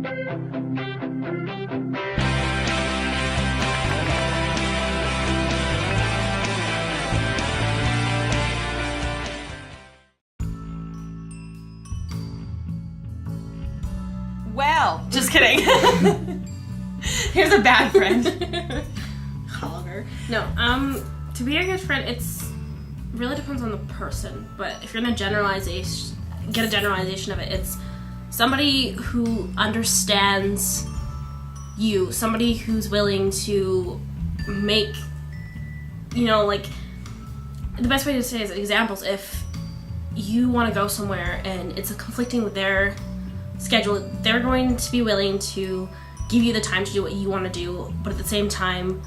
Well, just kidding. Here's a bad friend. Holler. No, to be a good friend, it's really depends on the person. But if you're gonna get a generalization of it, it's somebody who understands you, somebody who's willing to make, like, the best way to say it is examples. If you want to go somewhere and it's conflicting with their schedule, they're going to be willing to give you the time to do what you want to do, but at the same time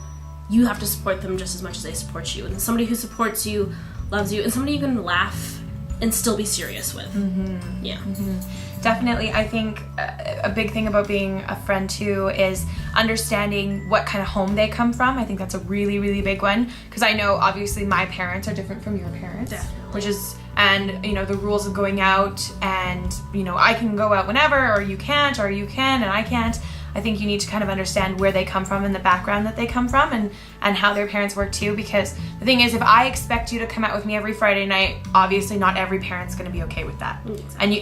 you have to support them just as much as they support you. And somebody who supports you, loves you, and somebody you can laugh and still be serious with. Mm-hmm. Yeah. Mm-hmm. Definitely. I think a big thing about being a friend too is understanding what kind of home they come from. I think that's a really, really big one, because I know obviously my parents are different from your parents. Definitely. And the rules of going out, and I can go out whenever, or you can't, or you can and I can't. I think you need to kind of understand where they come from and the background that they come from, and how their parents work too, because the thing is, if I expect you to come out with me every Friday night, obviously not every parent's going to be okay with that. Exactly. And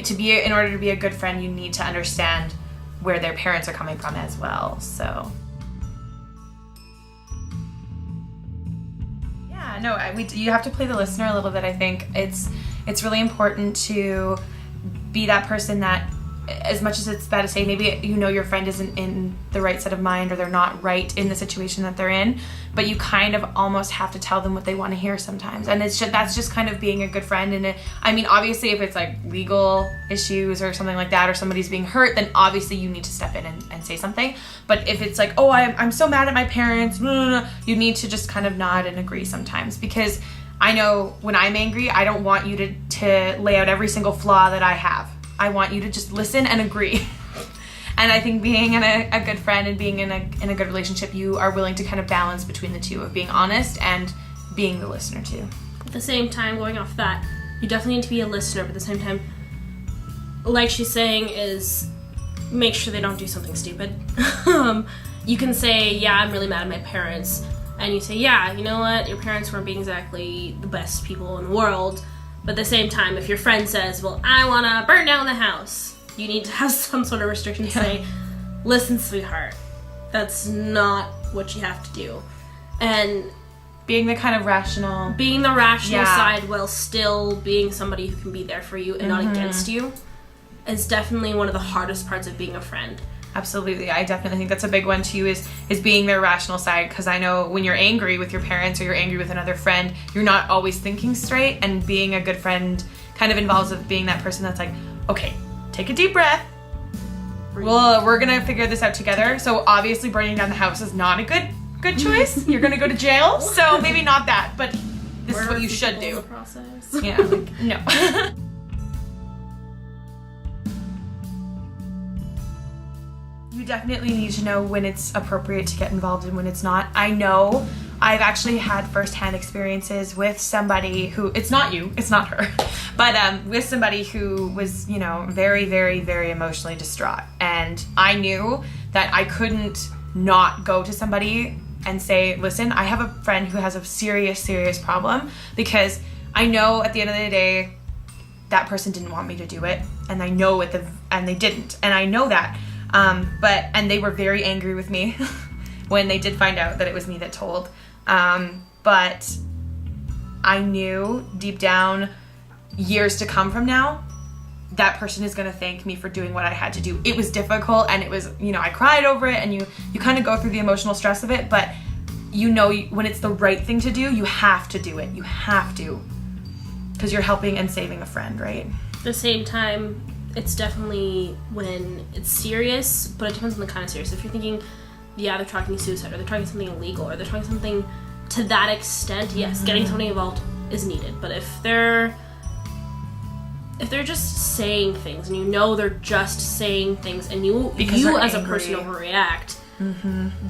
in order to be a good friend, you need to understand where their parents are coming from as well. So yeah, no, you have to play the listener a little bit. I think it's really important to be that person that, as much as it's bad to say, maybe your friend isn't in the right set of mind, or they're not right in the situation that they're in, but you kind of almost have to tell them what they want to hear sometimes. And that's just kind of being a good friend. And obviously if it's like legal issues or something like that, or somebody's being hurt, then obviously you need to step in and say something. But if it's like, oh, I'm so mad at my parents, you need to just kind of nod and agree sometimes, because I know when I'm angry, I don't want you to lay out every single flaw that I have. I want you to just listen and agree. And I think being in a good friend and being in a good relationship, you are willing to kind of balance between the two, of being honest and being the listener too. At the same time, going off that, you definitely need to be a listener, but at the same time, like she's saying, is make sure they don't do something stupid. You can say, yeah, I'm really mad at my parents, and you say, yeah, you know what, your parents weren't being exactly the best people in the world. But at the same time, if your friend says, well, I want to burn down the house, you need to have some sort of restriction to say, listen, sweetheart, that's not what you have to do. And being the kind of rational side while still being somebody who can be there for you and not against you is definitely one of the hardest parts of being a friend. Absolutely. I definitely think that's a big one too, is being their rational side, because I know when you're angry with your parents or you're angry with another friend, you're not always thinking straight, and being a good friend kind of involves with being that person that's like, okay, take a deep breath. Well, we're going to figure this out together. So obviously burning down the house is not a good choice. You're going to go to jail. So maybe not that, but this is what you should do. The process. Yeah, no. You definitely need to know when it's appropriate to get involved and when it's not. I know I've actually had firsthand experiences with somebody who, it's not you, it's not her, but with somebody who was, very, very, very emotionally distraught. And I knew that I couldn't not go to somebody and say, listen, I have a friend who has a serious, serious problem, because I know at the end of the day, that person didn't want me to do it. And I know and they didn't. And I know that. And they were very angry with me when they did find out that it was me that told. But I knew deep down, years to come from now, that person is going to thank me for doing what I had to do. It was difficult, and it was, I cried over it, and you kind of go through the emotional stress of it, but when it's the right thing to do, you have to do it. You have to, because you're helping and saving a friend, right? At the same time, it's definitely when it's serious, but it depends on the kind of serious. If you're thinking, yeah, they're talking suicide, or they're talking something illegal, or they're talking something to that extent, yes, getting somebody involved is needed. But if they're just saying things, and they're just saying things, and you as a person overreact,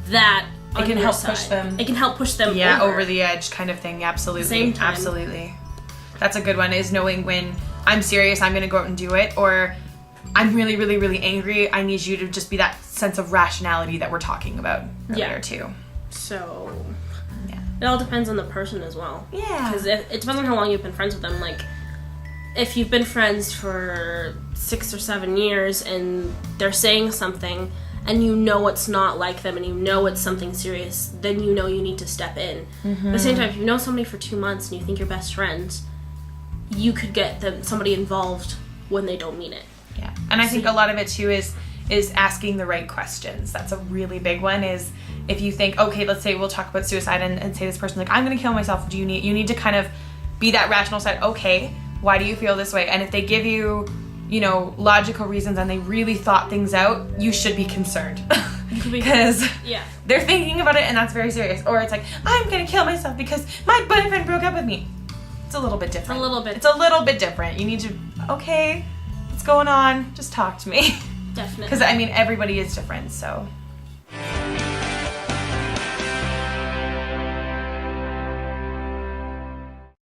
that it can help push them. It can help push them over the edge, kind of thing. Absolutely. Same time. Absolutely. That's a good one, is knowing when I'm serious, I'm going to go out and do it, or I'm really, really, really angry. I need you to just be that sense of rationality that we're talking about earlier too. So, it all depends on the person as well. Yeah. Because it depends on how long you've been friends with them. Like, if you've been friends for 6 or 7 years and they're saying something and you know it's not like them and you know it's something serious, then you know you need to step in. At the same time, if you know somebody for 2 months and you think you're best friends, you could get somebody involved when they don't mean it. Yeah. And I think a lot of it too is asking the right questions. That's a really big one. Is if you think, okay, let's say we'll talk about suicide and say this person's like, I'm going to kill myself. You need to kind of be that rational side. Okay, why do you feel this way? And if they give you, logical reasons and they really thought things out, you should be concerned. Because they're thinking about it and that's very serious. Or it's like, I'm going to kill myself because my boyfriend broke up with me. It's a little bit different. It's a little bit different. You need to, okay, what's going on? Just talk to me. Definitely. Because, everybody is different, so...